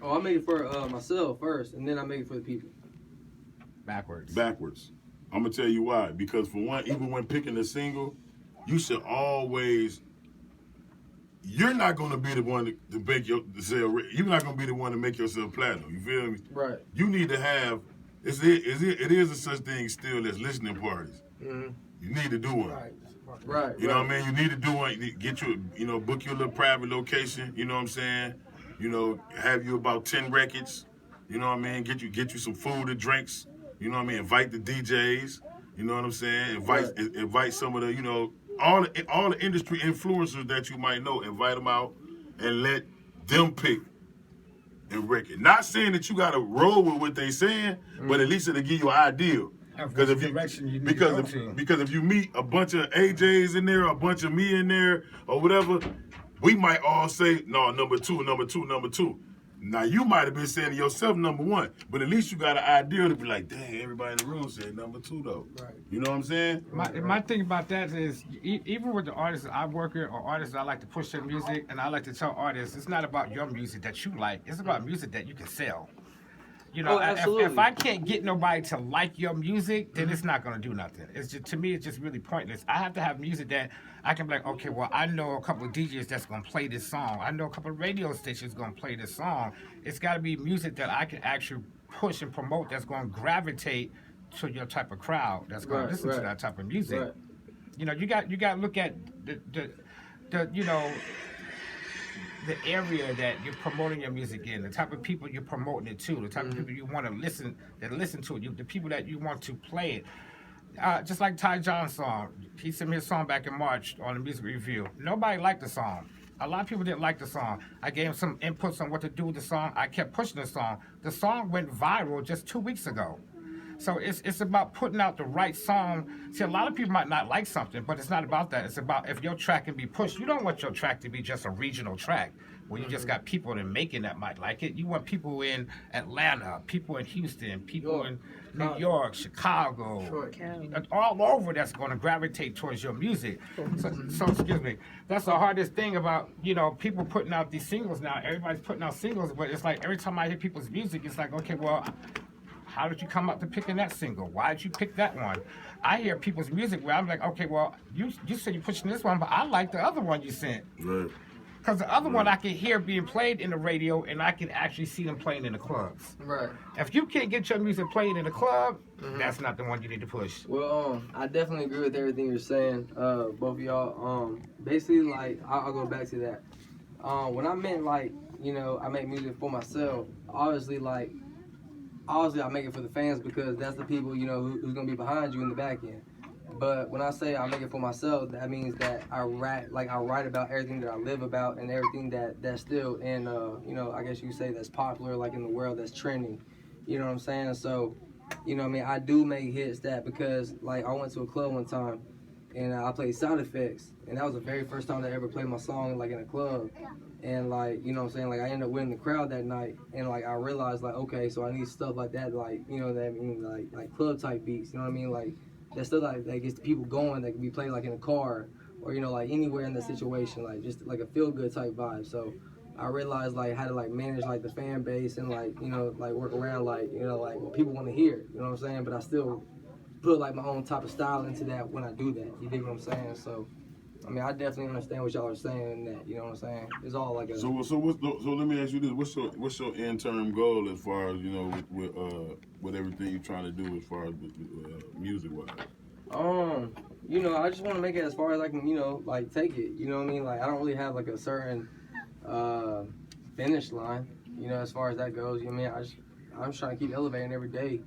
Oh, I make it for myself first, and then I make it for the people. Backwards. I'm gonna tell you why. Because for one, even when picking a single, you should always. You're not gonna be the one to make your sell. You're not gonna be the one to make yourself platinum. You feel me? Right. You need to have. It is a such thing still as listening parties. Mm-hmm. You need to do one. Right. You know what I mean? You need to do one. Get you, book your little private location. You know what I'm saying? Have you about 10 records. You know what I mean? Get you some food and drinks. You know what I mean? Invite the DJs. You know what I'm saying? Invite some of the, all the industry influencers that you might know. Invite them out and let them pick and record. Not saying that you got to roll with what they saying, but at least it'll give you an idea. Because if you meet a bunch of AJs in there, a bunch of me in there, or whatever, we might all say, no, number two. Now, you might have been saying to yourself number one, but at least you got an idea to be like, dang, everybody in the room said number two, though. Right. You know what I'm saying? My thing about that is, even with the artists I work with or artists I like to push their music, and I like to tell artists, it's not about your music that you like, it's about music that you can sell. If I can't get nobody to like your music, then it's not going to do nothing. It's just, to me, it's just really pointless. I have to have music that I can be like, okay, well, I know a couple of DJs that's going to play this song. I know a couple of radio stations going to play this song. It's got to be music that I can actually push and promote that's going to gravitate to your type of crowd that's going to listen to that type of music. Right. You got to look at the area that you're promoting your music in, the type of people you're promoting it to, the type of people you want to listen to it, the people that you want to play it. Just like Ty John's song, he sent me a song back in March on the music review. Nobody liked the song. A lot of people didn't like the song. I gave him some inputs on what to do with the song. I kept pushing the song. The song went viral just 2 weeks ago. So it's about putting out the right song. See, a lot of people might not like something, but it's not about that. It's about if your track can be pushed. You don't want your track to be just a regional track where you just got people in Macon that might like it. You want people in Atlanta, people in Houston, people in New York, Chicago, all over that's going to gravitate towards your music. So excuse me. That's the hardest thing about, people putting out these singles now. Everybody's putting out singles, but it's like every time I hear people's music, it's like, okay, well, how did you come up to picking that single? Why did you pick that one? I hear people's music where I'm like, okay, well, you said you're pushing this one, but I like the other one you sent. Right. Because the other one I can hear being played in the radio, and I can actually see them playing in the clubs. Right. If you can't get your music played in the club, that's not the one you need to push. Well, I definitely agree with everything you're saying, both of y'all. Basically, like, I'll go back to that. When I meant, like, I make music for myself, obviously I make it for the fans because that's the people, who's going to be behind you in the back end. But when I say I make it for myself, that means that I write about everything that I live about and everything that's still in, I guess you say that's popular, like in the world, that's trending. You know what I'm saying? So, I do make hits that because, like, I went to a club one time and I played sound effects. And that was the very first time I ever played my song, like, in a club. And, like, you know what I'm saying? Like, I ended up winning the crowd that night. And, like, I realized, like, okay, so I need stuff like that, like, like club-type beats. You know what I mean? Like, that stuff that gets the people going, that can be played, like, in a car or, like, anywhere in the situation. Like, just, like, a feel-good type vibe. So, I realized, like, how to, like, manage, like, the fan base and, like, like, work around, like, like, what people want to hear. You know what I'm saying? But I still put, like, my own type of style into that when I do that. You dig what I'm saying? So, I definitely understand what y'all are saying. That you know what I'm saying. It's all like a. So let me ask you this: what's your end-term goal as far as with everything you're trying to do as far as music-wise? I just want to make it as far as I can, like take it. You know what I mean? Like I don't really have like a certain finish line. As far as that goes. You know what I mean? I'm just trying to keep elevating every day.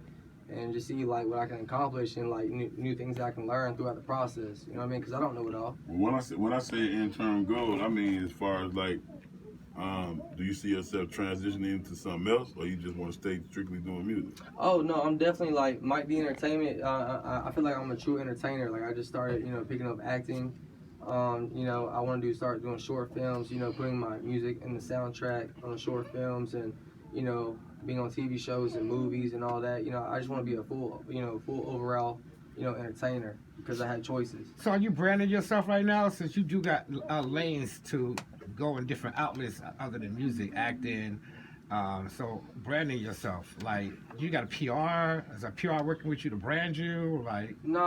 And just see like what I can accomplish and like new things that I can learn throughout the process. You know what I mean? Because I don't know it all. When I say interim goal, I mean as far as like, do you see yourself transitioning into something else, or you just want to stay strictly doing music? Oh no, I'm definitely like might be entertainment. I feel like I'm a true entertainer. Like I just started, picking up acting. I want to start doing short films. Putting my music in the soundtrack on short films and being on TV shows and movies and all that. I just want to be a full overall, entertainer because I had choices. So are you branding yourself right now since you do got lanes to go in different outlets other than music, acting, So branding yourself, like you got a PR? Is a PR working with you to brand you? Like No,